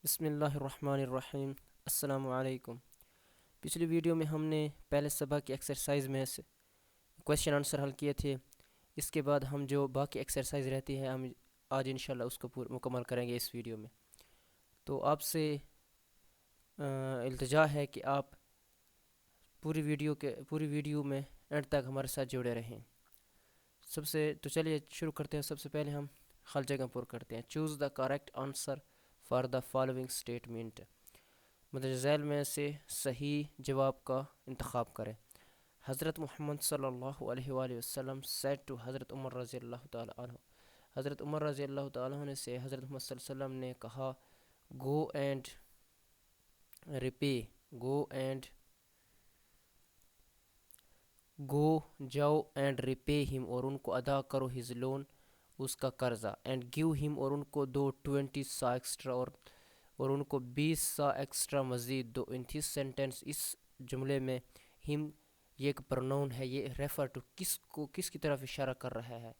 بسم اللہ الرحمن الرحیم۔ السلام علیکم۔ پچھلی ویڈیو میں ہم نے پہلے سبق کی ایکسرسائز میں سے کویشچن آنسر حل کیے تھے۔ اس کے بعد ہم جو باقی ایکسرسائز رہتی ہے ہم آج انشاءاللہ اس کو مکمل کریں گے اس ویڈیو میں۔ تو آپ سے التجا ہے کہ آپ پوری ویڈیو میں اینڈ تک ہمارے ساتھ جڑے رہیں۔ تو چلیے شروع کرتے ہیں۔ سب سے پہلے ہم خال جگہ پر کرتے ہیں۔ Choose the correct answer for the following statement, مطلب ذیل میں سے صحیح جواب کا انتخاب کریں۔ حضرت محمد صلی اللہ علیہ وآلہ وسلم said to حضرت عمر رضی اللہ تعالی عنہ، حضرت عمر رضی اللہ تعالی عنہ سے حضرت محمد صلی اللہ علیہ وسلم نے کہا، گو اینڈ ریپے، گو جاؤ اینڈ ریپے ہم، اور ان کو ادا کرو، ہز لون، اس کا قرضہ، اینڈ گیو ہم، اور ان کو دو، 20 سا ایکسٹرا، اور ان کو 20 سا ایکسٹرا مزید دو۔ ان دس سینٹینس، اس جملے میں ہم یہ ایک پروناؤن ہے، یہ ریفر ٹو کس کی طرف اشارہ کر رہا ہے۔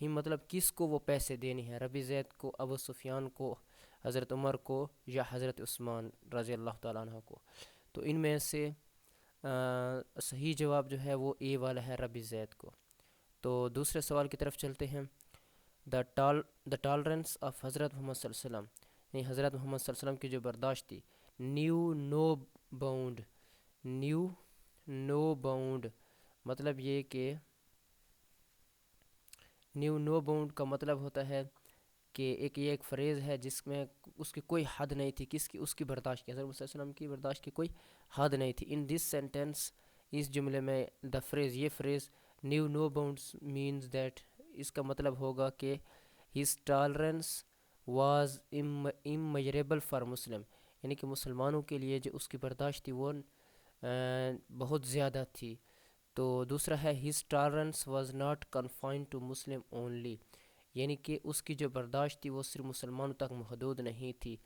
ہم مطلب کس کو وہ پیسے دینی ہے، ربی زید کو، ابو سفیان کو، حضرت عمر کو، یا حضرت عثمان رضی اللہ تعالیٰ عنہ کو۔ تو ان میں سے صحیح جواب جو ہے وہ اے والا ہے، ربی زید کو۔ تو دوسرے سوال کی طرف چلتے ہیں۔ دا ٹالرنس آف حضرت محمد صلی اللہ علیہ وسلم، یعنی حضرت محمد صلی اللہ علیہ وسلم کی جو برداشت تھی، نیو نو باؤنڈ، مطلب یہ کہ نیو نو باؤنڈ کا مطلب ہوتا ہے کہ یہ ایک فریز ہے جس میں اس کی کوئی حد نہیں تھی، اس کی برداشت کی، حضرت محمد صلی اللہ علیہ وسلم کی برداشت کی کوئی حد نہیں تھی۔ ان دس سینٹینس، اس جملے میں یہ phrase knew no bounds means that, اس کا مطلب ہوگا کہ his tolerance was immeasurable for Muslim, یعنی کہ مسلمانوں کے لیے جو اس کی برداشت تھی وہ بہت زیادہ تھی۔ تو دوسرا ہے his tolerance was not confined to Muslim only، یعنی کہ اس کی جو برداشت تھی وہ صرف مسلمانوں تک محدود نہیں تھی۔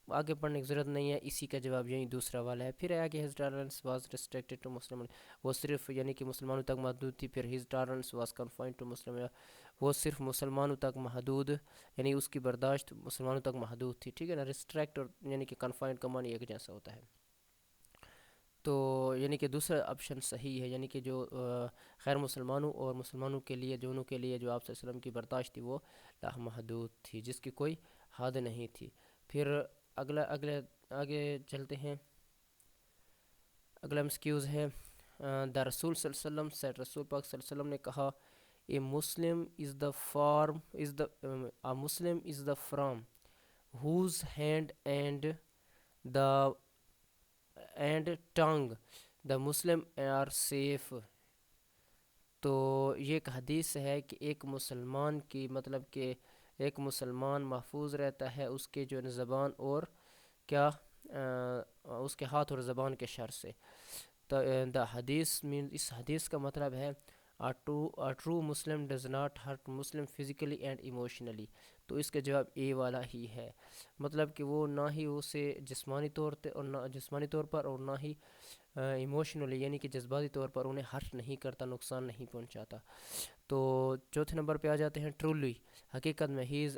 آگے پڑھنے کی ضرورت نہیں ہے، اسی کا جواب یہی دوسرا والا ہے۔ پھر ہے کہ his tolerance was restricted to Muslim، وہ صرف یعنی کہ مسلمانوں تک محدود تھی۔ پھر his tolerance was confined to Muslim، وہ صرف مسلمانوں تک محدود، یعنی اس کی برداشت مسلمانوں تک محدود تھی، ٹھیک ہے نا۔ ریسٹریکٹ اور یعنی کہ کنفائنڈ کا معنی ایک جیسا ہوتا ہے۔ تو یعنی کہ دوسرا آپشن صحیح ہے، یعنی کہ جو غیر مسلمانوں اور مسلمانوں کے لیے، دونوں کے لیے جو آپ صلی اللہ علیہ وسلم کی برداشت تھی وہ لامحدود تھی، جس کی کوئی حد نہیں تھی۔ پھر آگے چلتے ہیں۔ اگلا مسکیوز ہے، دا رسول صلی اللہ علیہ وسلم سے، رسول پاک صلی اللہ علیہ وسلم نے کہا، a Muslim is the from whose hand and tongue the Muslim are safe۔ تو یہ ایک حدیث ہے کہ ایک مسلمان کی، مطلب کہ ایک مسلمان محفوظ رہتا ہے اس کے جو زبان اور کیا اس کے ہاتھ اور زبان کے شر سے۔ دا حدیث مین، اس حدیث کا مطلب ہے a true Muslim does not hurt Muslim physically and emotionally۔ تو اس کا جواب اے والا ہی ہے، مطلب کہ وہ نہ ہی اسے جسمانی طور پر اور نہ ہی ایموشنلی یعنی کہ جذباتی طور پر انہیں ہرٹ نہیں کرتا، نقصان نہیں پہنچاتا۔ تو چوتھے نمبر پہ آ جاتے ہیں، ٹرولی، حقیقت میں، ہی از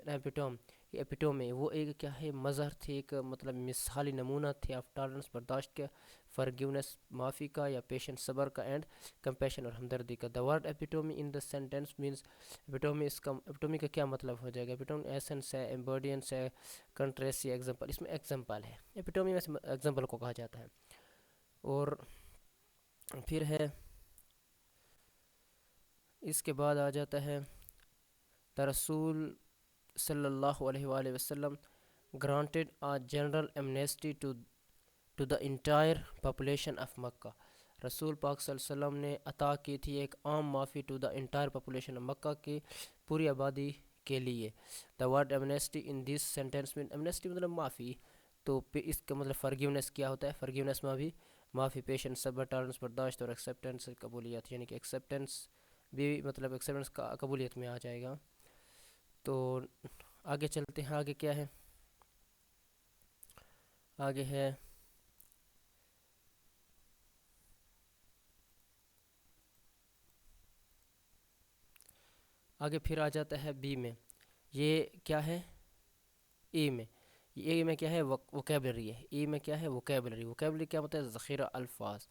ایپیٹومی، وہ ایک کیا ہے، مظہر تھے، ایک مطلب مثالی نمونہ تھے، آف ٹالرنس، برداشت کا، فرگیونیس، معافی کا، یا پیشنس، صبر کا، اینڈ کمپیشن، اور ہمدردی کا۔ The word epitome in the sentence means, epitome کا کیا مطلب ہو جائے گا؟ ایپیٹومی ایسنس ہے، ایمبوڈینس ہے، کنٹریسی، ایگزامپل، اس میں ایگزامپل ہے، ایپیٹومی میں ایگزامپل کو کہا جاتا ہے۔ اور پھر ہے اس کے بعد آ جاتا ہے، دا رسول صلی اللہ علیہ وآلہ وسلم granted a general amnesty to the entire population of مکہ، رسول پاک صلی اللہ علیہ وسلم نے عطا کی تھی ایک عام معافی to the entire population of مکہ کی پوری آبادی کے لیے۔ the word amnesty in this sentence mean، amnesty مطلب معافی، تو اس کا مطلب forgiveness کیا ہوتا ہے؟ forgiveness میں بھی معافی، پیشنس، صبر، ٹالرنس، برداشت، اور ایکسیپٹنس، قبولیت، یعنی کہ ایکسیپٹنس بھی مطلب ایکسیپٹنس کا قبولیت میں آ جائے گا۔ تو آگے چلتے ہیں، آگے کیا ہے؟ آگے ہے آگے پھر آ جاتا ہے بی میں، یہ کیا ہے؟ اے میں، اے میں کیا ہے ووکیبلری ہے، اے میں کیا ہے ووکیبلری، ووکیبلری کیا ہوتا ہے ذخیرہ الفاظ.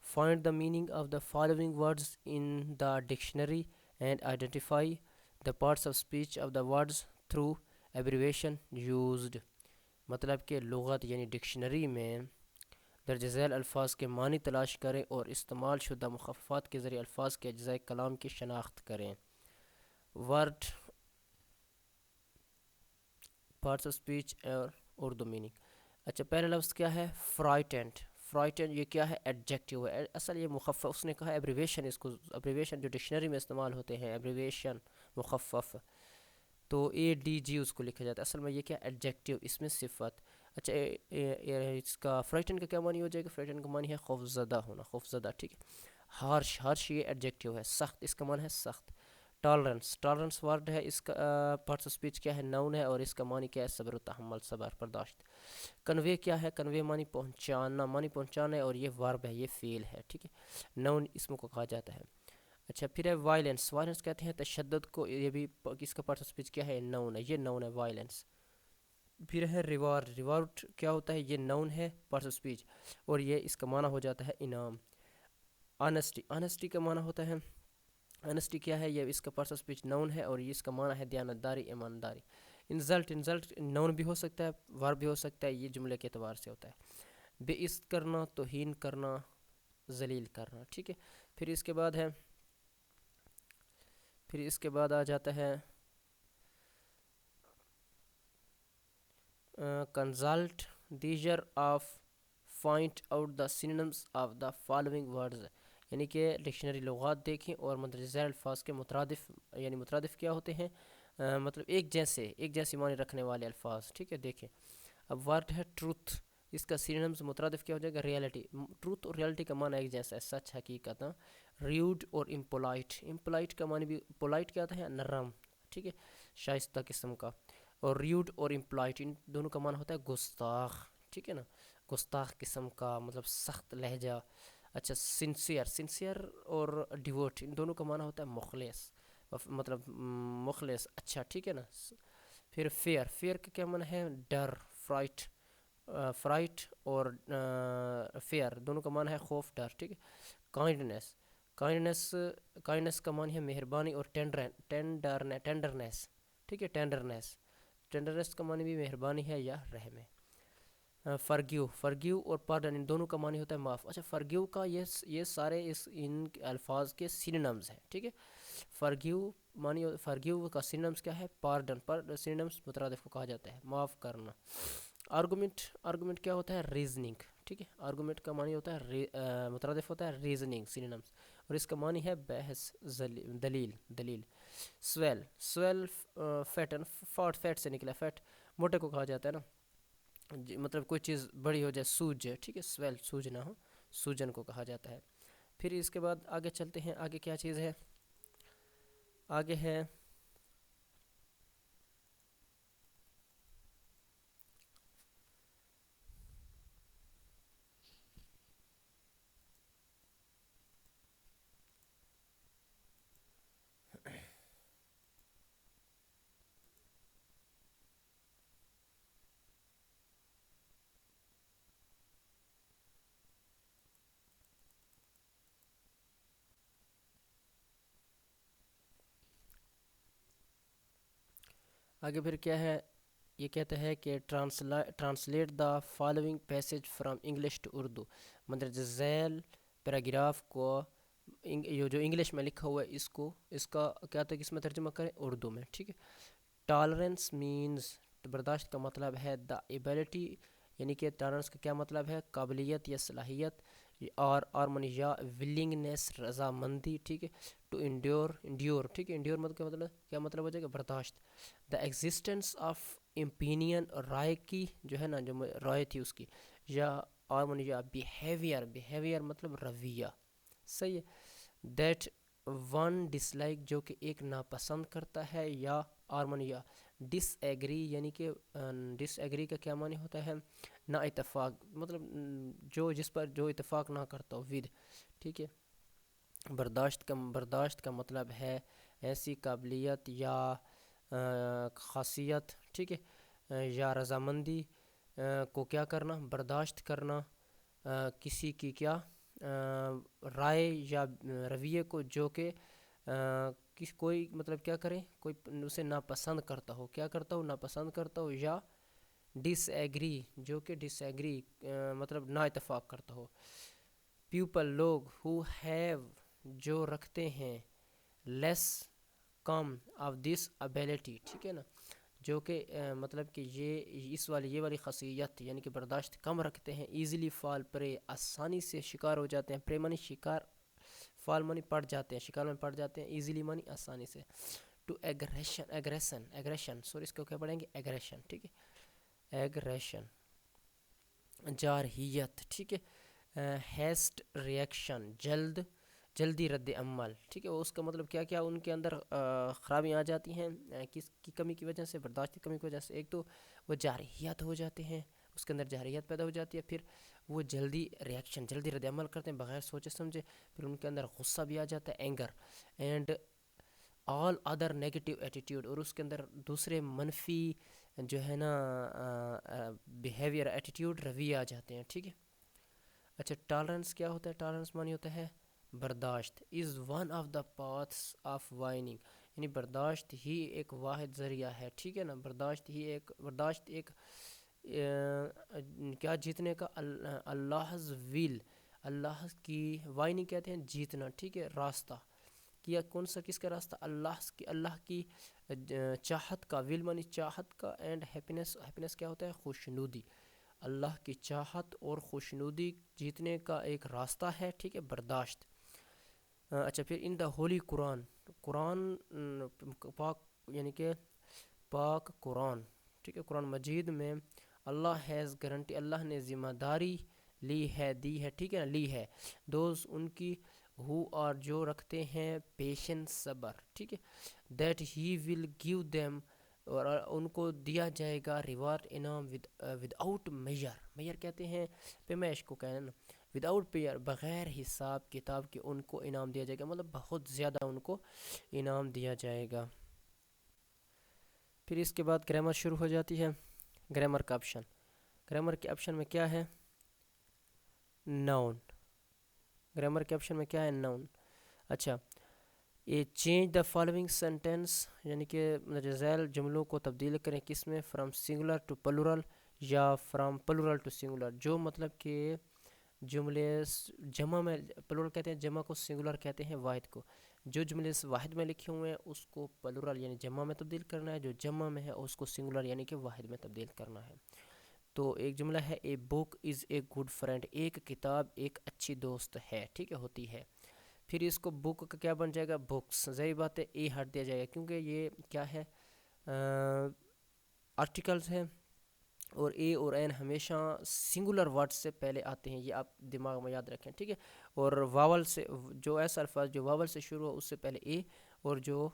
Find the meaning of the following words in the dictionary and identify the parts of speech of the words through abbreviation used. مطلب کہ لغت یعنی ڈکشنری میں درج ذیل الفاظ کے معنی تلاش کریں اور استعمال شدہ مخففات کے ذریعے الفاظ کے اجزاء کلام کی شناخت کریں. ورڈ پارٹس آف اسپیچ اور اردو میننگ. اچھا پہلا لفظ کیا ہے فرائٹنڈ. فرائٹنڈ یہ کیا ہے ایڈجیکٹیو ہے، اصل یہ مخفف، اس نے کہا ایبریویشن، اس کو ایبریویشن جو ڈکشنری میں استعمال ہوتے ہیں ایبریویشن مخفف، تو اے ڈی جی اس کو لکھا جاتا ہے، اصل میں یہ کیا ایڈجیکٹیو، اس میں صفت. اچھا اس کا فرائٹن کا کیا معنی ہو جائے گا؟ فرائٹن کا معنی ہے خوف زدہ ہونا، خوف زدہ، ٹھیک ہے. ہارش، ہارش یہ ایڈجیکٹیو ہے. سخت، اس کا معنی ہے سخت. ٹالرنس، ٹالرنس ورڈ ہے، اس کا پارٹس آف اسپیچ کیا ہے ناؤن ہے، اور اس کا معنی کیا ہے صبر و تحمل، صبر برداشت. کنوے کیا ہے؟ کنوے معنی پہنچانا، معنی پہنچانا ہے، اور یہ ورب ہے، یہ فعل ہے، ٹھیک ہے. ناؤن اسم کو کہا جاتا ہے. اچھا پھر ہے وائلنس. وائلنس کہتے ہیں تشدد کو، یہ بھی کس کا پارٹ آف اسپیچ کیا ہے ناؤن ہے، یہ ناؤن ہے وائلنس. پھر ہے ریوارڈ. ریوارڈ کیا ہوتا ہے؟ یہ ناؤن ہے پارٹ آف اسپیچ، اور یہ اس کا معنی ہو جاتا ہے انعام. آنیسٹی، آنیسٹی کا معنی ہوتا ہے، آنیسٹی کیا ہے؟ یہ اس کا پارٹ آف اسپیچ ناؤن ہے، اور یہ اس کا معنی ہے دیانتداری، ایمانداری. انسلٹ، انسلٹ ناؤن بھی ہو سکتا ہے، ورب بھی ہو سکتا ہے، یہ جملے کے اعتبار سے ہوتا ہے. بے عزت کرنا، توہین کرنا، ذلیل کرنا، ٹھیک ہے. پھر اس کے بعد ہے، پھر اس کے بعد آ جاتا ہے کنسلٹ دیجر of find out the synonyms of the following words. یعنی کہ ڈکشنری لغات دیکھیں اور مندرجہ ذیل الفاظ کے مترادف، یعنی مترادف کیا ہوتے ہیں، مطلب ایک جیسے، ایک جیسی معنی رکھنے والے الفاظ، ٹھیک ہے. دیکھیں اب ورڈ ہے ٹروتھ، اس کا سینونیمز مترادف کیا ہو جائے گا ریئلٹی. ٹروتھ اور ریئلٹی کا معنی ایک جیسا ہے، سچ، حقیقت. ریوڈ اور امپولائٹ، امپولائٹ کا معنی بھی، پولائٹ کیا ہوتا ہے نرم، ٹھیک ہے، شائستہ قسم کا. اور ریوڈ اور امپلائٹ ان دونوں کا معنی ہوتا ہے گستاخ، ٹھیک ہے نا، گستاخ قسم کا، مطلب سخت لہجہ. اچھا سنسیئر، سنسیئر اور ڈیوٹ ان دونوں کا معنی ہوتا ہے مخلص، مطلب مخلص، اچھا، ٹھیک ہے نا. پھر فیئر، فیئر کا کیا معنی ہے ڈر، فرائٹ، فرائٹ اور فیئر دونوں کا معنی ہے خوف، ڈر، ٹھیک ہے. کائنڈنیس، کائنڈنیس، کائنڈنیس کا معنی ہے مہربانی اور ٹینڈرنیس، ٹھیک ہے، ٹینڈرنیس، ٹینڈرنیس کا معنی بھی مہربانی ہے یا رحم ہے. فرگیو، فرگیو اور پارڈن ان دونوں کا معنی ہوتا ہے معاف. اچھا فرگیو کا یہ سارے ان الفاظ کے سینونیمز ہیں، ٹھیک ہے. فرگیو معنی، فرگیو کا سینونیمز کیا ہے پارڈن، پر سینونیمز مترادف کو کہا جاتا ہے معاف کرنا. آرگومنٹ، آرگومنٹ کیا ہوتا ہے ریزننگ، ٹھیک ہے. آرگومنٹ کا معنی ہوتا ہے مترادف ہوتا ہے ریزننگ، سینونیمز، اور اس کا معنی ہے بحث، دلیل، دلیل. سویل، سویل فیٹن، فیٹ سے نکلا، فیٹ موٹے کو کہا جاتا ہے نا، مطلب کوئی چیز بڑی ہو جائے، سوج جائے، ٹھیک ہے. سویل سوج نہ ہو، سوجن کو کہا جاتا ہے. پھر اس کے بعد آگے چلتے ہیں، آگے کیا چیز ہے؟ آگے ہے آگے پھر کیا ہے؟ یہ کہتا ہے کہ translate the following passage from English to Urdu. مندرجہ ذیل پیراگراف کو یہ جو انگلش میں لکھا ہوا ہے اس کو، اس کا کیا تھا، کس میں ترجمہ کریں؟ اردو میں، ٹھیک ہے. ٹالرنس مینز، برداشت کا مطلب ہے دا ایبلٹی، یعنی کہ ٹالرنس کا کیا مطلب ہے قابلیت یا صلاحیت، اور آرمنی یا ولنگنیس رضامندی، ٹھیک ہے. ٹو انڈیور، انڈیور، ٹھیک ہے. انڈیور مطلب کیا مطلب ہو جائے گا برداشت. دا ایگزسٹنس آف امپینین، رائے کی جو ہے نا، جو رائے تھی اس کی، یا آرمنی یا بیہیویئر، بیہیویئر مطلب رویہ، صحیح ہے. دیٹ ون ڈس لائک جو کہ ایک ناپسند کرتا ہے، یا آرمنیا ڈس ایگری، یعنی کہ ڈس ایگری کا کیا معنی ہوتا ہے نا اتفاق، مطلب جو جس پر جو اتفاق نہ کرتا ہو، ود، ٹھیک ہے. برداشت کا مطلب ہے ایسی قابلیت یا خاصیت، ٹھیک ہے، یا رضامندی کو کیا کرنا، برداشت کرنا، کسی کی کیا رائے یا رویے کو جو کہ کوئی مطلب کیا کرے، کوئی اسے ناپسند کرتا ہو، کیا کرتا ہو، ناپسند کرتا ہو، یا ڈس ایگری جو کہ ڈس ایگری مطلب نا اتفاق کرتا ہو. پیپل لوگ ہو ہیو جو رکھتے ہیں لیس کم آف دس ابیلٹی، ٹھیک ہے نا، جو کہ مطلب کہ یہ والی خاصیت یعنی کہ برداشت کم رکھتے ہیں. ایزیلی فال پرے آسانی سے شکار ہو جاتے ہیں. پرے منی شکار، فال منی پڑ جاتے ہیں، شکار میں پڑ جاتے ہیں. ایزیلی منی آسانی سے. ٹو ایگریشن سوری اس کو کیا پڑھیں گے، ایگریشن، ٹھیک ہے، ایگریشن. جارحیت، ٹھیک ہے. ہیسٹ ریئیکشن جلدی رد عمل، ٹھیک ہے. اس کا مطلب کیا کیا ان کے اندر خرابیاں آ جاتی ہیں کس کی کمی کی وجہ سے، برداشت کی کمی کی وجہ سے. ایک تو وہ جارحیت ہو جاتے ہیں، اس کے اندر جارحیت پیدا ہو جاتی ہے. پھر وہ جلدی رد عمل کرتے ہیں بغیر سوچے سمجھے. پھر ان کے اندر غصہ بھی آ جاتا ہے، anger. And all other negative attitude, اور اس کے اندر دوسرے منفی جو ہے نا بیہیویئر، ایٹیٹیوڈ، رویے آ جاتے ہیں، ٹھیک ہے. اچھا ٹالرنس کیا ہوتا ہے؟ ٹالرنس معنی ہوتا ہے برداشت. Is one of the paths of winning, یعنی برداشت ہی ایک واحد ذریعہ ہے، ٹھیک ہے نا. برداشت ایک کیا جیتنے کا، اللہ's will، اللہ کی وائننگ کہتے ہیں جیتنا، ٹھیک ہے، راستہ. کیا کون سا، کس کا راستہ؟ اللہ کی چاہت کا. ول مانی چاہت کا، اینڈ ہیپینس کیا ہوتا ہے؟ خوشنودی. اللہ کی چاہت اور خوشنودی جیتنے کا ایک راستہ ہے، ٹھیک ہے، برداشت. اچھا پھر ان دا ہولی قرآن پاک یعنی کہ پاک قرآن، ٹھیک ہے، قرآن مجید میں اللہ ہیز گارنٹی، اللہ نے ذمہ داری لی ہے، دی ہے، ٹھیک ہے نا، لی ہے. دوز ان کی ہو اور جو رکھتے ہیں پیشنس، صبر، ٹھیک ہے. That he will give them, اور ان کو دیا جائے گا ریوارڈ، انعام، ود آؤٹ میئر کہتے ہیں پیمائش کو کہنا نا، ود آؤٹ پیئر، بغیر حساب کتاب کے ان کو انعام دیا جائے گا، مطلب بہت زیادہ ان کو انعام دیا جائے گا. پھر اس کے بعد گرامر شروع ہو جاتی ہے. گرامر کا آپشن، گرامر کے آپشن میں کیا ہے؟ ناؤن. گرامر کے آپشن میں کیا ہے؟ ناؤن. اچھا یہ چینج دا فالوئنگ سینٹینس، یعنی کہ ذیل جملوں کو تبدیل کریں کس میں؟ فرام سنگولر ٹو پلورل یا فرام پلورل ٹو سنگولر. جو مطلب کہ جملے جمع میں، پلورل کہتے ہیں جمع کو، سنگولر کہتے ہیں واحد کو. جو جملے واحد میں لکھے ہوئے ہیں اس کو پلورل یعنی جمع میں تبدیل کرنا ہے، جو جمع میں ہے اس کو سنگولر یعنی کہ واحد میں تبدیل کرنا ہے. تو ایک جملہ ہے اے بک از اے گڈ فرینڈ، ایک کتاب ایک اچھی دوست ہے، ٹھیک ہے، ہوتی ہے. پھر اس کو بک کا کیا بن جائے گا؟ بکس. ظاہر بات ہے اے ہٹ دیا جائے گا کیونکہ یہ کیا ہے، آرٹیکلز ہیں، اور اے اور این ہمیشہ سنگولر ورڈ سے پہلے آتے ہیں، یہ آپ دماغ میں یاد رکھیں، ٹھیک ہے. اور واول سے، جو ایسا الفاظ جو واول سے شروع ہو اس سے پہلے اے، اور جو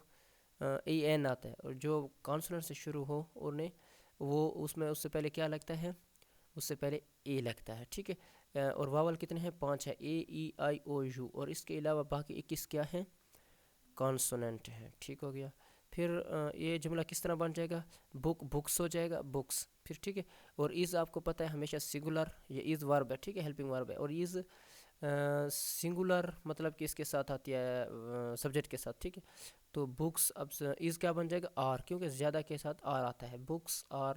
اے این آتا ہے، اور جو کانسوننٹ سے شروع ہو انہیں وہ اس میں اس سے پہلے کیا لگتا ہے؟ اس سے پہلے اے لگتا ہے، ٹھیک ہے. اور واول کتنے ہیں؟ 5 ہے، اے ای آئی او یو، اور اس کے علاوہ باقی 21 کیا ہیں؟ کانسوننٹ ہے، ٹھیک ہو گیا. پھر یہ جملہ کس طرح بن جائے گا؟ بکس ہو جائے گا، بکس. پھر ٹھیک ہے. اور از آپ کو پتہ ہے ہمیشہ سنگولر، یہ از ورب ہے، ٹھیک ہے، ہیلپنگ ورب ہے. اور از سنگولر مطلب کہ اس کے ساتھ آتی ہے سبجیکٹ کے ساتھ، ٹھیک ہے. تو بکس، اب از کیا بن جائے گا؟ آر، کیونکہ زیادہ کے ساتھ آر آتا ہے، بکس آر.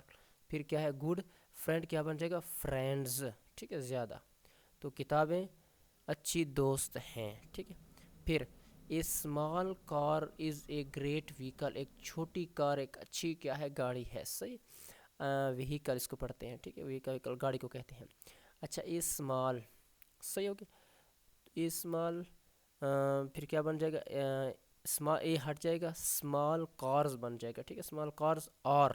پھر کیا ہے؟ گڈ. فرینڈ کیا بن جائے گا؟ فرینڈز، ٹھیک ہے، زیادہ. تو کتابیں اچھی دوست ہیں، ٹھیک ہے. پھر a small car is a great vehicle, ایک چھوٹی کار ایک اچھی کیا ہے؟ گاڑی ہے، صحیح. وہیکل اس کو پڑھتے ہیں، ٹھیک ہے، وہیکل گاڑی کو کہتے ہیں. اچھا اے اسمال، صحیح ہو گیا. اے اسمال پھر کیا بن جائے گا؟ اسمال اے ہٹ جائے گا، اسمال کارز بن جائے گا، ٹھیک ہے، اسمال کارز آر.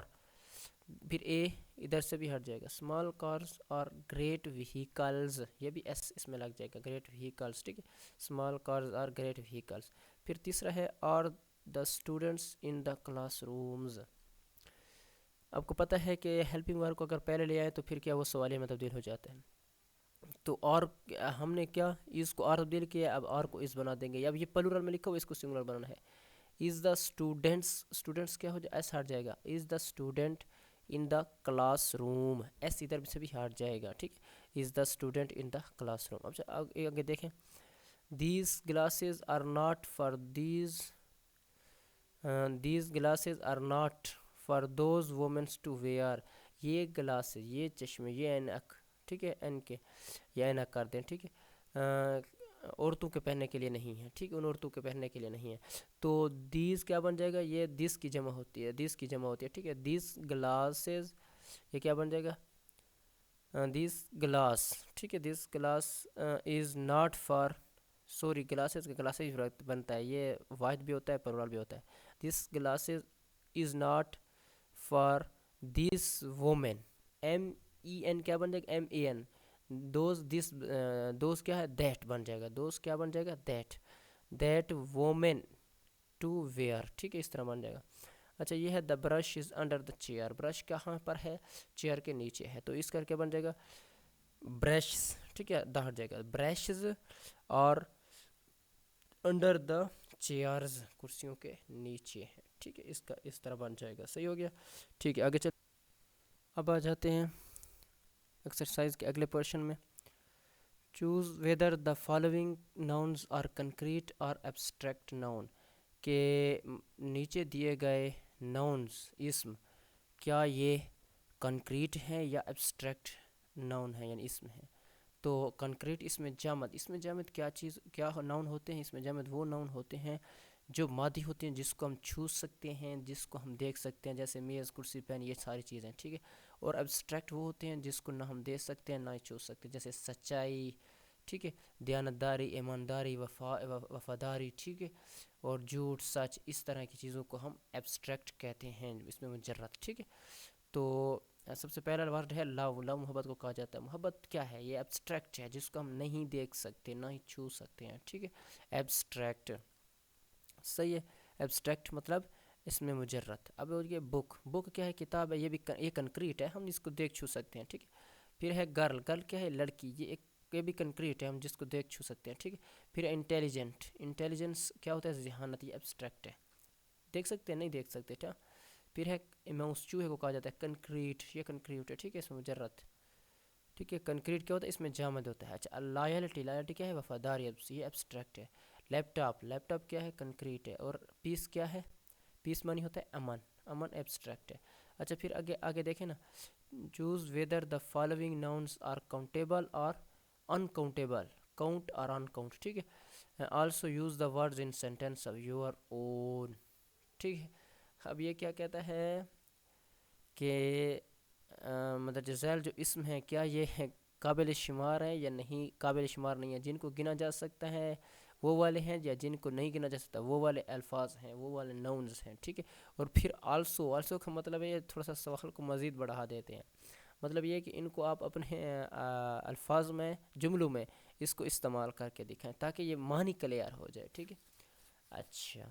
پھر اے ادھر سے بھی ہٹ جائے گا، اسمال کارز اور گریٹ وہیکلز، یہ بھی ایس اس میں لگ جائے گا، گریٹ وہیکلز، ٹھیک ہے، اسمال کارز اور گریٹ وہیکلز. پھر تیسرا ہے are the students in the classrooms. آپ کو پتہ ہے کہ ہیلپنگ ورب کو اگر پہلے لے آئے تو پھر کیا وہ سوالیہ میں تبدیل ہو جاتے ہیں. تو اور ہم نے کیا اس کو آر تبدیل کیا، اب آر کو اس بنا دیں گے. اب یہ پلورل میں لکھا ہوا اس کو سنگولر بنانا ہے. از دا اسٹوڈنٹس، اسٹوڈنٹس کیا ہو جائے؟ ایس ہٹ جائے گا. Is the student in the classroom. Is ادھر سے بھی ہٹ جائے گا, ٹھیک ہے, is the student in the classroom. اب آگے دیکھیں, these glasses are not for these glasses are not for those women to wear. یہ گلاسز, یہ چشمے, یہ اینک, ٹھیک ہے, این کے یا اینک کر دیں, ٹھیک ہے, عورتوں کے پہننے کے لیے نہیں ہے, ٹھیک ہے, ان عورتوں کے پہننے کے لیے نہیں ہے. تو دیز کیا بن جائے گا, یہ دیز کی جمع ہوتی ہے, دیز کی جمع ہوتی ہے, ٹھیک ہے. دیز گلاسز یہ کیا بن جائے گا, دیز گلاس, ٹھیک ہے, these glass is not for, sorry glasses کا گلاسز بنتا ہے, یہ واحد بھی ہوتا ہے پلورل بھی ہوتا ہے. These glasses is not for these women, M E N کیا بن جائے گا, M A N. Those this those کیا ہے, دیٹ بن جائے گا, دوز کیا بن جائے گا, دیٹ وومین ٹو ویئر, ٹھیک ہے, اس طرح بن جائے گا. اچھا, یہ ہے the brush is under the chair, brush کہاں پر ہے, چیئر کے نیچے ہے, تو اس کر کے بن جائے گا برشز, ٹھیک ہے, دا ہٹ جائے گا, برشز اور انڈر دا چیئرز, کرسیوں کے نیچے ہے, ٹھیک ہے, اس کا اس طرح بن جائے گا. صحیح ہو گیا, ٹھیک ہے, آگے چل. اب آ جاتے ہیں ایکسرسائز کے اگلے پورشن میں. Choose whether the following nouns are concrete اور ایبسٹریکٹ ناؤن, کہ نیچے دیے گئے ناؤنز, اسم, کیا یہ کنکریٹ ہیں یا ایبسٹریکٹ ناؤن ہے, یعنی اسم ہے. تو کنکریٹ اس میں جامد, اس میں جامد کیا چیز, کیا ناؤن ہوتے ہیں, اس میں جامد وہ ناؤن ہوتے ہیں جو مادی ہوتے ہیں, جس کو ہم چھو سکتے ہیں, جس کو ہم دیکھ سکتے ہیں, جیسے میز, کرسی, پین, یہ ساری چیزیں, ٹھیک ہے. اور ایبسٹریکٹ وہ ہوتے ہیں جس کو نہ ہم دیکھ سکتے ہیں نہ ہی چھو سکتے, جیسے سچائی, ٹھیک ہے, دیانتداری, ایمانداری, وفاداری, ٹھیک ہے, اور جھوٹ, سچ, اس طرح کی چیزوں کو ہم ایبسٹریکٹ کہتے ہیں, اس میں مجرد, ٹھیک ہے. تو سب سے پہلا ورڈ ہے لو. لو محبت کو کہا جاتا ہے. محبت کیا ہے, یہ ایبسٹریکٹ ہے جس کو ہم نہیں دیکھ سکتے نہ ہی چھو سکتے ہیں, ٹھیک ہے, ایبسٹریکٹ, صحیح ہے. ایبسٹریکٹ مطلب اس میں مجرد. اب یہ بک, بک کیا ہے, کتاب ہے, یہ بھی یہ کنکریٹ ہے, ہم اس کو دیکھ چھو سکتے ہیں, ٹھیک ہے. پھر ہے گرل, گرل کیا ہے, لڑکی, یہ بھی کنکریٹ ہے, ہم جس کو دیکھ چھو سکتے ہیں, ٹھیک ہے. پھر انٹیلیجنٹ, انٹیلیجنس کیا ہوتا ہے, ذہانت, یہ ایبسٹریکٹ ہے, دیکھ سکتے ہیں نہیں دیکھ سکتے, ٹھیک. پھر ہے ماؤس, چوہے کو کہا جاتا ہے کنکریٹ, یہ کنکریٹ ہے, ٹھیک ہے, اس میں مجرد, ٹھیک ہے. کنکریٹ کیا ہوتا ہے, اس میں جامد ہوتا ہے. اچھا, لائلٹی, لائلٹی کیا ہے, وفاداری, یہ ایبسٹریکٹ ہے. لیپ ٹاپ, لیپ ٹاپ کیا ہے, کنکریٹ ہے. اور پیس کیا ہے, پیس مانی ہوتا ہے امن, امن ایبسٹریکٹ ہے. اچھا, پھر آگے آگے دیکھیں نا, choose whether the following nouns are countable اور انکاؤنٹیبل, کاؤنٹ اور انکاؤنٹ, ٹھیک ہے. Also use the words in sentence of your own, ٹھیک ہے. اب یہ کیا کہتا ہے کہ مدرجہ ذیل جو اسم ہے, کیا یہ قابل شمار ہیں یا نہیں, قابل شمار نہیں ہے, جن کو گنا جا سکتا ہے وہ والے ہیں, یا جن کو نہیں گنا جا سکتا وہ والے الفاظ ہیں, وہ والے ناؤنز ہیں, ٹھیک ہے. اور پھر آلسو, آلسو کا مطلب ہے تھوڑا سا سوال کو مزید بڑھا دیتے ہیں, مطلب یہ کہ ان کو آپ اپنے الفاظ میں, جملوں میں اس کو استعمال کر کے دکھائیں تاکہ یہ معنی کلیئر ہو جائے, ٹھیک ہے. اچھا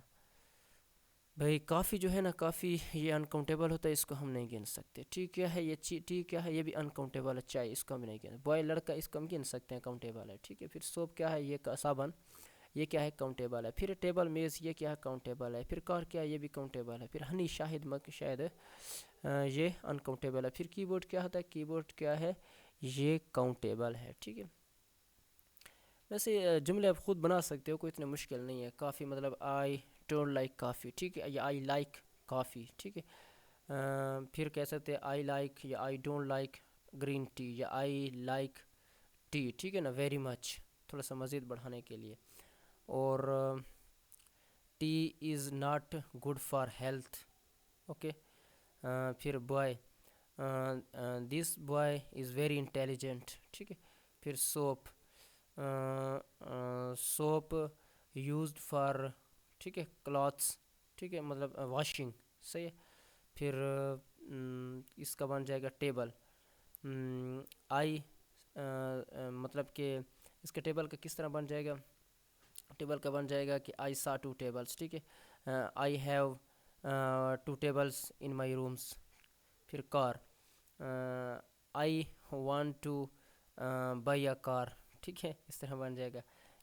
بھائی, کافی جو ہے نا, کافی یہ انکاؤنٹیبل ہوتا ہے, اس کو ہم نہیں گن سکتے, ٹھیک ہے. یہ ٹھیک کیا ہے, یہ بھی انکاؤنٹیبل ہے. چائے, اس کو ہم نہیں گن, بوائے لڑکا, اس کو ہم گن سکتے ہیں, کاؤنٹیبل ہے, ٹھیک ہے. پھر سوپ کیا ہے, یہ صابن, یہ کیا ہے, کاؤنٹیبل ہے. پھر ٹیبل, میز, یہ کیا ہے, کاؤنٹیبل ہے. پھر کار کیا ہے, یہ بھی کاؤنٹیبل ہے. پھر ہنی, شاہد, شاید یہ انکاؤنٹیبل ہے. پھر کی بورڈ کیا ہوتا ہے, کی بورڈ کیا ہے, یہ کاؤنٹیبل ہے, ٹھیک ہے. ویسے جملے آپ خود بنا سکتے ہو, کوئی اتنے مشکل نہیں ہے. کافی مطلب آئی ڈونٹ لائک کافی, ٹھیک ہے, یا آئی لائک کافی, ٹھیک ہے. پھر کہہ سکتے ہیں آئی لائک یا آئی ڈونٹ لائک گرین ٹی, یا آئی لائک ٹی, ٹھیک ہے نا, ویری مچ, تھوڑا سا مزید بڑھانے کے لیے. اور tea is not good for health, okay. پھر boy, this boy is very intelligent, ٹھیک ہے. پھر سوپ, سوپ یوزڈ فار, ٹھیک ہے, کلاتھس, ٹھیک ہے, مطلب واشنگ, صحیح ہے. پھر اس کا بن جائے گا ٹیبل, آئی, مطلب کہ اس کا ٹیبل کا کس طرح بن جائے گا, ٹیبل کا بن جائے گا کہ آئی سا ٹو ٹیبلس, ٹھیک ہے. I have two tables in my rooms. پھر کار, آئی وانٹ ٹو بائی اے کار, ٹھیک ہے, اس طرح بن جائے گا.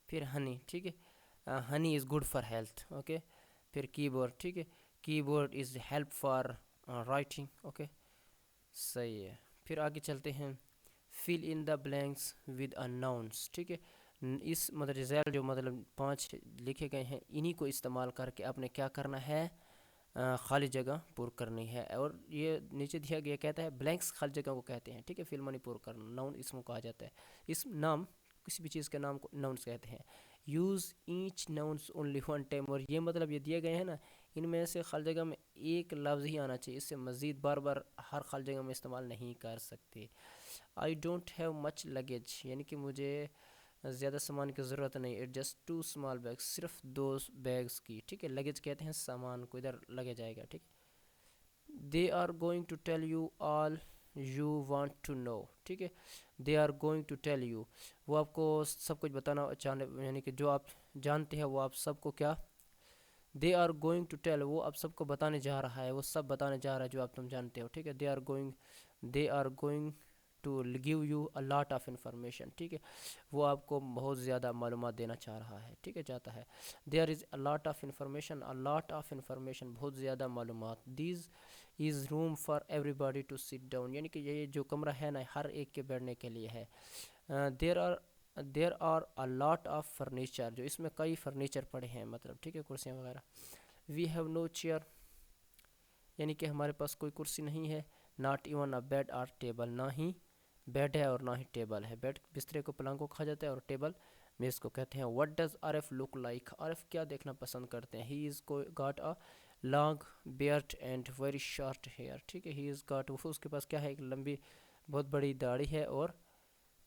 پھر ہنی, ٹھیک ہے, honey is good for health, okay. پھر کی بورڈ, ٹھیک ہے, کی board is help for writing, okay. صحیح ہے. پھر آگے چلتے ہیں. فل ان دا بلینکس ود ا ناؤنس. ٹھیک ہے. اس مطلب ذیل جو مطلب 5 لکھے گئے ہیں انہی کو استعمال کر کے آپ نے کیا کرنا ہے، خالی جگہ پر کرنی ہے. اور یہ نیچے دیا گیا کہتا ہے بلینکس خالی جگہ کو کہتے ہیں. ٹھیک ہے. فل معنی پر کرنا، ناؤن اسم کو کہا جاتا ہے. اسم نام کسی بھی چیز کے نام کو ناؤنس کہتے ہیں. Use each nouns only one time. اور یہ مطلب یہ دیے گئے ہیں نا، ان میں سے خالی جگہ میں ایک لفظ ہی آنا چاہیے، اس سے مزید بار بار ہر خالی جگہ میں استعمال نہیں کر سکتے. I don't have much luggage, یعنی کہ مجھے زیادہ سامان کی ضرورت نہیں. اٹ جسٹ 2 اسمال بیگس، صرف 2 بیگس کی. ٹھیک ہے. لگیج کہتے ہیں سامان کو ادھر لگے جائے گا. ٹھیک ہے. They are going to tell you all you want to know. ٹھیک ہے. They are going to tell you, وہ آپ کو سب کچھ بتانا چاہنے، یعنی کہ جو آپ جانتے ہیں وہ آپ سب کو کیا، they are going to tell, وہ آپ سب کو بتانے جا رہا ہے، وہ سب بتانے جا رہا ہے جو آپ تم جانتے ہو. ٹھیک ہے. They are going to give you a lot of information. ٹھیک ہے. وہ آپ کو بہت زیادہ معلومات دینا چاہ رہا ہے. ٹھیک ہے. چاہتا ہے. There is a lot of information, a lot of information, بہت زیادہ معلومات. These is room for everybody to sit down, یعنی کہ یہ جو کمرہ ہے نا ہر ایک کے بیٹھنے کے لیے ہے. There are a lot of furniture, جو اس میں کئی فرنیچر پڑے ہیں مطلب. ٹھیک ہے. کرسیاں وغیرہ. وی ہیو نو چیئر، یعنی کہ ہمارے پاس کوئی کرسی نہیں ہے. ناٹ ایون اے بیڈ اور ٹیبل، نہ ہی بیڈ ہے اور نہ ہی ٹیبل ہے. بیڈ بسترے کو، پلنگ کو کہا جاتا ہے، اور ٹیبل میز کو کہتے ہیں. What does Arif look like, Arif کیا دیکھنا پسند کرتے ہیں. He is got a long beard and very short hair. ٹھیک ہے. ہی از گاٹ، اس کے پاس کیا ہے، ایک لمبی بہت بڑی داڑھی ہے، اور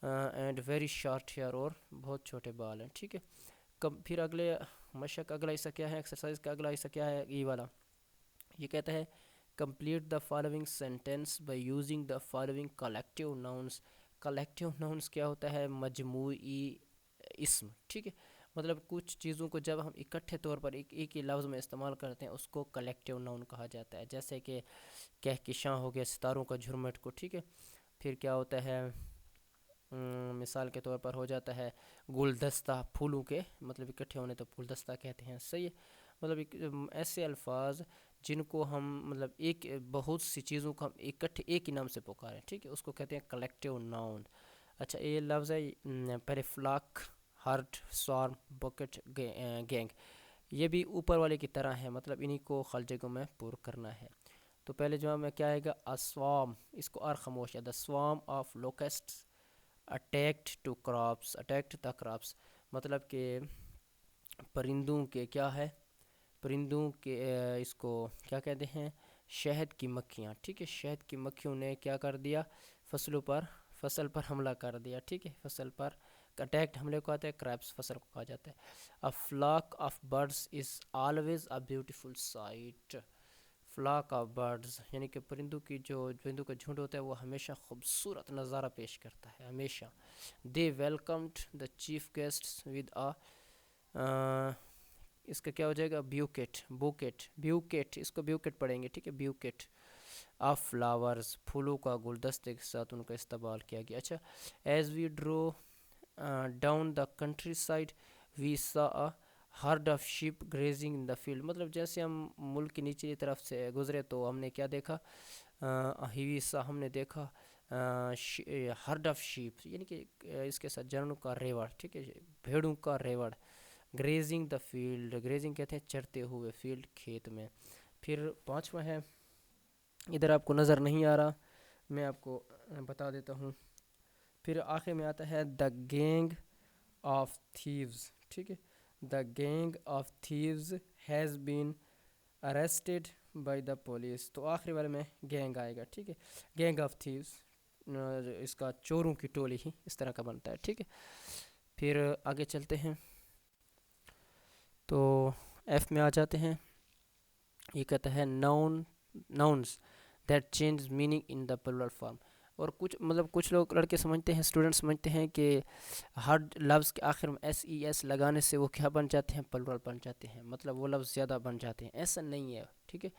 اینڈ ویری شارٹ ہیئر، اور بہت چھوٹے بال ہیں. ٹھیک ہے. پھر اگلے مشق، اگلا حصہ کیا ہے، ایکسرسائز کا اگلا حصہ کیا ہے، ای والا. یہ کہتا ہے complete the following sentence by using the following collective nouns. Collective nouns کیا ہوتا ہے، مجموعی اسم. ٹھیک ہے. مطلب کچھ چیزوں کو جب ہم اکٹھے طور پر ایک ہی لفظ میں استعمال کرتے ہیں اس کو کلیکٹیو ناؤن کہا جاتا ہے. جیسے کہ کہکشاں ہو گیا، ستاروں کا جھرمٹ کو. ٹھیک ہے. پھر کیا ہوتا ہے، مثال کے طور پر ہو جاتا ہے گلدستہ، پھولوں کے مطلب اکٹھے ہونے تو گلدستہ کہتے ہیں. صحیح ہے. مطلب ایسے الفاظ جن کو ہم مطلب ایک بہت سی چیزوں کو ہم اکٹھے ایک ہی نام سے پکاریں. ٹھیک ہے. اس کو کہتے ہیں کلیکٹیو ناؤن. اچھا، یہ لفظ ہے پہلے فلاک، ہرٹ، سوارم، بکٹ، گینگ. یہ بھی اوپر والے کی طرح ہے، مطلب انہی کو خالی جگہوں میں پر کرنا ہے. تو پہلے جواب میں کیا آئے گا، اسوام. اس کو اور خاموش ہے. The swarm of locusts attacked to crops, attacked the crops, مطلب کہ پرندوں کے کیا ہے، پرندوں کے اس کو کیا کہتے ہیں، شہد کی مکھیاں. ٹھیک ہے. شہد کی مکھیوں نے کیا کر دیا، فصل پر حملہ کر دیا. ٹھیک ہے. فصل پر اٹیکٹ حملے کو آتا ہے، کریپس فصل کو کہا جاتا ہے. A flock of birds is always a beautiful sight. Flock of birds یعنی کہ پرندوں کا جھنڈ ہوتا ہے وہ ہمیشہ خوبصورت نظارہ پیش کرتا ہے ہمیشہ. They welcomed the chief guests with اس کا کیا ہو جائے گا، بیوکیٹ، اس کو بیوکیٹ پڑھیں گے. ٹھیک ہے. بیوکیٹ آف فلاورز، پھولوں کا گلدستے کے ساتھ ان کا استقبال کیا گیا. اچھا، as we drove down the countryside we saw herd of sheep grazing in the field. مطلب جیسے ہم ملک کی نیچے طرف سے گزرے تو ہم نے کیا دیکھا، ہیویسا، ہم نے دیکھا ہارڈ آف شیپ، یعنی کہ اس کے ساتھ جانوروں کا ریوڑ. ٹھیک ہے. بھیڑوں کا ریوڑ. گریزنگ دا فیلڈ، گریزنگ کہتے ہیں چرتے ہوئے، فیلڈ کھیت میں. پھر 5واں ہے، ادھر آپ کو نظر نہیں آ رہا، میں آپ کو بتا دیتا ہوں. پھر آخر میں آتا ہے دا گینگ آف تھیوز. ٹھیک ہے. The gang of thieves has been arrested by the police. تو آخری والے میں گینگ آئے گا. ٹھیک ہے. گینگ آف تھیوز، اس کا چوروں کی ٹولی ہی اس طرح کا بنتا ہے. ٹھیک ہے. پھر آگے چلتے ہیں تو ایف میں آ جاتے ہیں. یہ کہتا ہے nouns that change meaning in the plural form. اور کچھ لوگ لڑکے سمجھتے ہیں، اسٹوڈنٹ سمجھتے ہیں کہ ہر لفظ کے آخر میں ایس ای ایس لگانے سے وہ کیا بن جاتے ہیں، پلورل بن جاتے ہیں، مطلب وہ لفظ زیادہ بن جاتے ہیں. ایسا نہیں ہے. ٹھیک ہے.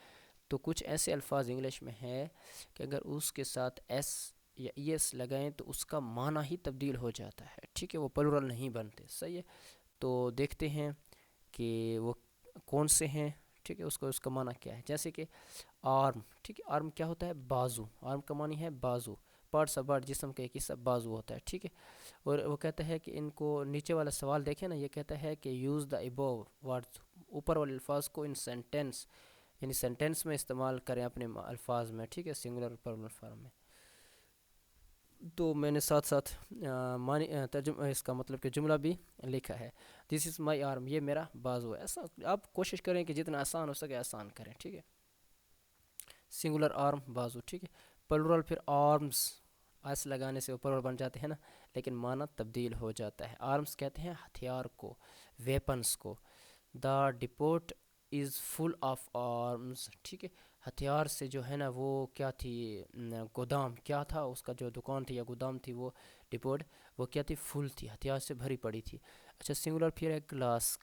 تو کچھ ایسے الفاظ انگلش میں ہیں کہ اگر اس کے ساتھ ایس یا ای ایس لگائیں تو اس کا معنی ہی تبدیل ہو جاتا ہے. ٹھیک ہے. وہ پلورل نہیں بنتے. صحیح ہے. تو دیکھتے ہیں کہ وہ کون سے ہیں. ٹھیک ہے. اس کا معنی کیا ہے. جیسے کہ آرم، ٹھیک ہے، آرم کیا ہوتا ہے؟ بازو، آرم کا معنی ہے بازو، پارٹس آف باڈی، جسم کا ایک حصہ بازو ہوتا ہے، ٹھیک ہے۔ اور وہ کہتا ہے کہ ان کو نیچے والا سوال دیکھیں نا، یہ کہتا ہے کہ یوز دا ابو ورڈز، اوپر والے الفاظ کو ان سینٹینس، یعنی سینٹینس میں استعمال کریں اپنے الفاظ میں، ٹھیک ہے، سنگولر پلورل فارم میں۔ تو میں نے ساتھ ساتھ معنی ترجمہ اس کا مطلب کہ جملہ بھی لکھا ہے، دس از مائی آرم، یہ میرا بازو ہے۔ ایسا آپ کوشش کریں کہ جتنا آسان ہو سکے آسان کریں، ٹھیک ہے۔ سنگولر آرم بازو، ٹھیک ہے۔ پلورل پھر آرمز، ایس لگانے سے وہ پلورل بن جاتے ہیں نا، لیکن معنی تبدیل ہو جاتا ہے۔ آرمز کہتے ہیں ہتھیار کو، ویپنس کو۔ The depot is full of arms, ٹھیک ہے، ہتھیار سے جو ہے نا وہ کیا تھی، گودام کیا تھا اس کا، جو دکان تھی یا گودام تھی وہ ڈپورٹ، وہ کیا تھی، فل تھی، ہتھیار سے بھری پڑی تھی۔ اچھا سنگولر پھر ہے گلاس،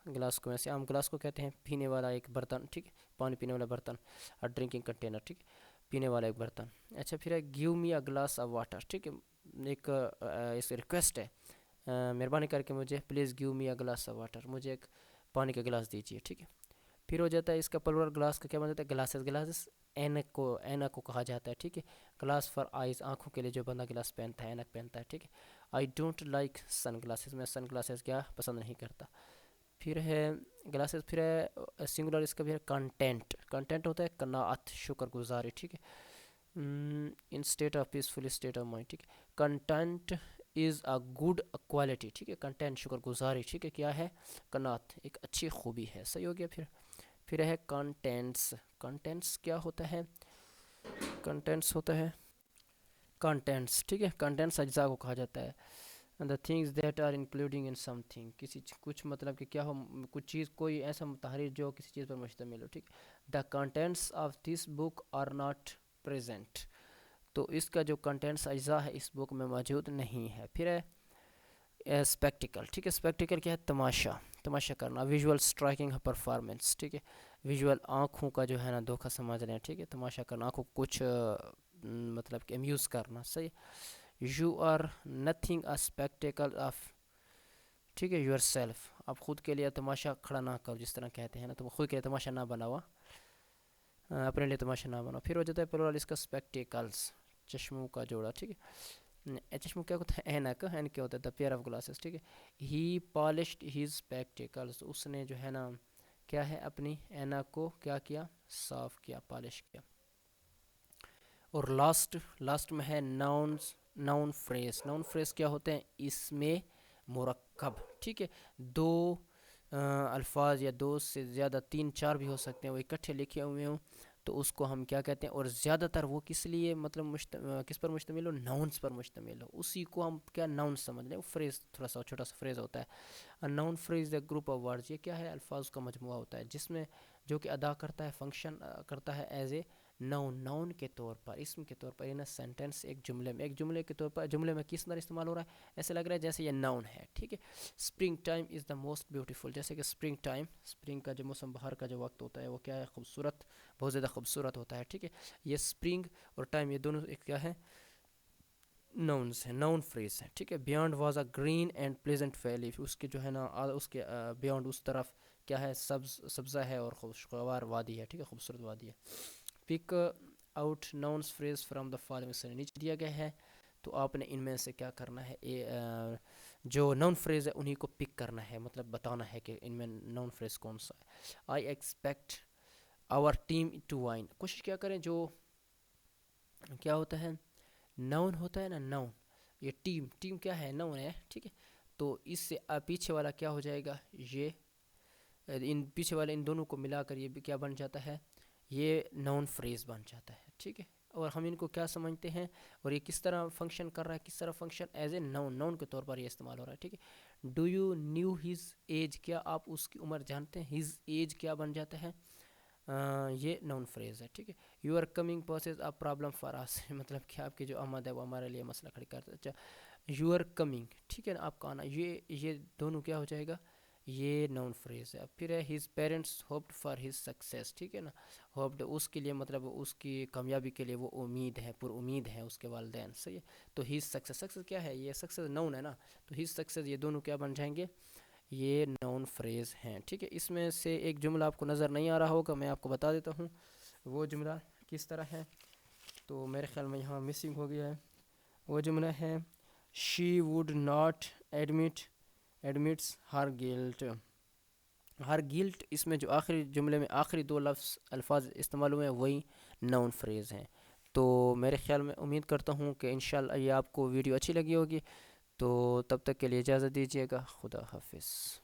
گلاس کو ویسے عام گلاس کو کہتے ہیں پینے والا ایک برتن، ٹھیک ہے، پانی پینے والا برتن، اور ڈرنکنگ کنٹینر، ٹھیک ہے، پینے والا ایک برتن۔ اچھا پھر ہے give me a glass of water, ٹھیک ہے، ایک اس ریکویسٹ ہے، مہربانی کر کے مجھے please give me a glass of water, مجھے ایک پانی کا گلاس دیجیے، ٹھیک ہے۔ پھر ہو جاتا ہے اس کا پلورل گلاس کا کیا بن جاتا ہے، گلاسز، گلاسز اینک کو کہا جاتا ہے، ٹھیک ہے، گلاس فار آئیز، آنکھوں کے لیے جو بندہ گلاس پہنتا ہے، اینک پہنتا ہے، ٹھیک ہے۔ I don't like sunglasses, میں سن گلاسز کیا پسند نہیں کرتا۔ پھر ہے گلاسز، پھر ہے سنگولر اس کا بھی ہے کنٹینٹ، کنٹینٹ ہوتا ہے قناعت، شکر گزاری، ٹھیک ہے، in state of peaceful state of mind, ٹھیک ہے۔ Content is a good quality, ٹھیک ہے، کنٹینٹ شکر گزاری، ٹھیک ہے، کیا ہے، قناعت، ایک اچھی خوبی ہے، صحیح ہو گیا۔ پھر ہے کنٹینٹس، کنٹینٹس کیا ہوتا ہے، کنٹینٹس ہوتا ہے کنٹینٹس، ٹھیک ہے، کنٹینٹس اجزاء کو کہا جاتا ہے، the things that are including in something، کچھ مطلب کہ کیا ہو، کچھ چیز، کوئی ایسا تحریر جو کسی چیز پر مشتمل ہو، ٹھیک۔ the contents of this book are not present، تو اس کا جو کنٹینٹس اجزاء ہے اس بک میں موجود نہیں ہے۔ پھر ہے اسپیکٹیکل، ٹھیک ہے، اسپیکٹیکل کیا ہے، تماشا، تماشا کرنا، ویژول اسٹرائکنگ پرفارمنس، ٹھیک ہے، ویژول آنکھوں کا جو ہے نا دھوکہ سمجھ رہے ہیں، ٹھیک ہے، تماشا کرنا، آنکھوں کو کچھ مطلب کہ امیوز کرنا، صحیح۔ You are nothing a spectacle of, ٹھیک ہے، یور سیلف، آپ خود کے لیے تماشا کھڑا نہ کرو، جس طرح کہتے ہیں نا، تم خود کے لیے تماشا نہ بناؤ، اپنے لیے تماشا نہ بناؤ۔ پھر ہو جاتا ہے پلورل اس کا اسپیکٹیکلس، چشموں کا جوڑا، ٹھیک ہے، چشموں کیا ہوتا ہے، اینک، اینک کیا ہوتا ہے، دا پیئر آف گلاسز، ٹھیک ہے۔ ہی پالشڈ ہیز اسپیکٹیکلس، اس نے جو ہے نا کیا ہے، اپنی اینک کو کیا کیا، صاف کیا، پالش کیا۔ اور لاسٹ میں ہے nouns, noun phrase, noun phrase کیا ہوتے ہیں، اس میں مرکب، ٹھیک ہے، دو الفاظ یا دو سے زیادہ، تین چار بھی ہو سکتے ہیں، وہ اکٹھے لکھے ہوئے ہوں تو اس کو ہم کیا کہتے ہیں، اور زیادہ تر وہ کس لیے مطلب کس پر مشتمل ہو، ناؤنس پر مشتمل ہو، اسی کو ہم کیا ناؤن سمجھ لیں، وہ فریز تھوڑا سا چھوٹا سا فریز ہوتا ہے۔ Noun phrase a group of words, یہ کیا ہے، الفاظ کا مجموعہ ہوتا ہے جس میں جو کہ ادا کرتا ہے، فنکشن کرتا ہے ایز اے ناؤن، ناؤن کے طور پر، اسم کے طور پر، ان سینٹینس، ایک جملے میں، ایک جملے کے طور پر، جملے میں کس طرح استعمال ہو رہا ہے، ایسے لگ رہا ہے جیسے یہ ناؤن ہے، ٹھیک ہے۔ Spring time is the most beautiful, جیسے کہ اسپرنگ ٹائم، اسپرنگ کا جو موسم بہار کا جو وقت ہوتا ہے وہ کیا ہے، خوبصورت، بہت زیادہ خوبصورت ہوتا ہے، ٹھیک ہے۔ یہ اسپرنگ اور ٹائم یہ دونوں ایک کیا ہے، ناؤنس ہیں، ناؤن فریز ہیں، ٹھیک ہے۔ Beyond was a green and pleasant valley, اس کے جو ہے نا اس کے بیانڈ اس طرف کیا ہے، سبزہ ہے اور خوشگوار وادی ہے، ٹھیک ہے، خوبصورت وادی ہے۔ Pick out nouns phrase from the following sentence, نیچے دیا گیا ہے تو آپ نے ان میں سے کیا کرنا ہے، جو ناؤن فریز ہے انہی کو پک کرنا ہے، مطلب بتانا ہے کہ ان میں ناؤن فریز کون سا ہے۔ I expect our team to win, کوشش کیا کریں، جو کیا ہوتا ہے، ناؤن ہوتا ہے نا، ناؤن، یہ ٹیم کیا ہے، ناؤن ہے، ٹھیک ہے، تو اس سے پیچھے والا کیا ہو جائے گا، یہ ان پیچھے والے ان دونوں کو ملا کر یہ بھی کیا بن جاتا ہے، یہ ناؤن فریز بن جاتا ہے، ٹھیک ہے۔ اور ہم ان کو کیا سمجھتے ہیں، اور یہ کس طرح فنکشن کر رہا ہے، کس طرح function as a noun, noun کے طور پر یہ استعمال ہو رہا ہے، ٹھیک ہے۔ Do you knew his age, کیا آپ اس کی عمر جانتے ہیں، ہز ایج کیا بن جاتا ہے، یہ ناؤن فریز ہے، ٹھیک ہے۔ You are coming poses a problem for us, مطلب کہ آپ کی جو آمد ہے وہ ہمارے لیے مسئلہ کھڑی کرتا ہے۔ اچھا یو آر کمنگ، ٹھیک ہے نا، آپ کا آنا، یہ دونوں کیا ہو جائے گا، یہ ناؤن فریز ہے۔ اب پھر ہے his parents hoped for his success, ٹھیک ہے نا، ہوپڈ اس کے لیے مطلب اس کی کامیابی کے لیے وہ امید ہے، پر امید ہے اس کے والدین، صحیح ہے۔ تو ہز سکسیس، سکسیس کیا ہے، یہ سکسیس ناؤن ہے نا، تو ہز سکسیس یہ دونوں کیا بن جائیں گے، یہ ناؤن فریز ہیں، ٹھیک ہے۔ اس میں سے ایک جملہ آپ کو نظر نہیں آ رہا ہوگا، میں آپ کو بتا دیتا ہوں، وہ جملہ کس طرح ہے؟ تو میرے خیال میں یہاں مسنگ ہو گیا ہے. وہ جملہ ہے she would not admits her guilt. Her guilt اس میں جو آخری جملے میں آخری دو الفاظ استعمال ہوئے ہیں وہی ناؤن فریز ہیں. تو میرے خیال میں امید کرتا ہوں کہ انشاءاللہ یہ آپ کو ویڈیو اچھی لگی ہوگی. تو تب تک کے لیے اجازت دیجیے گا. خدا حافظ.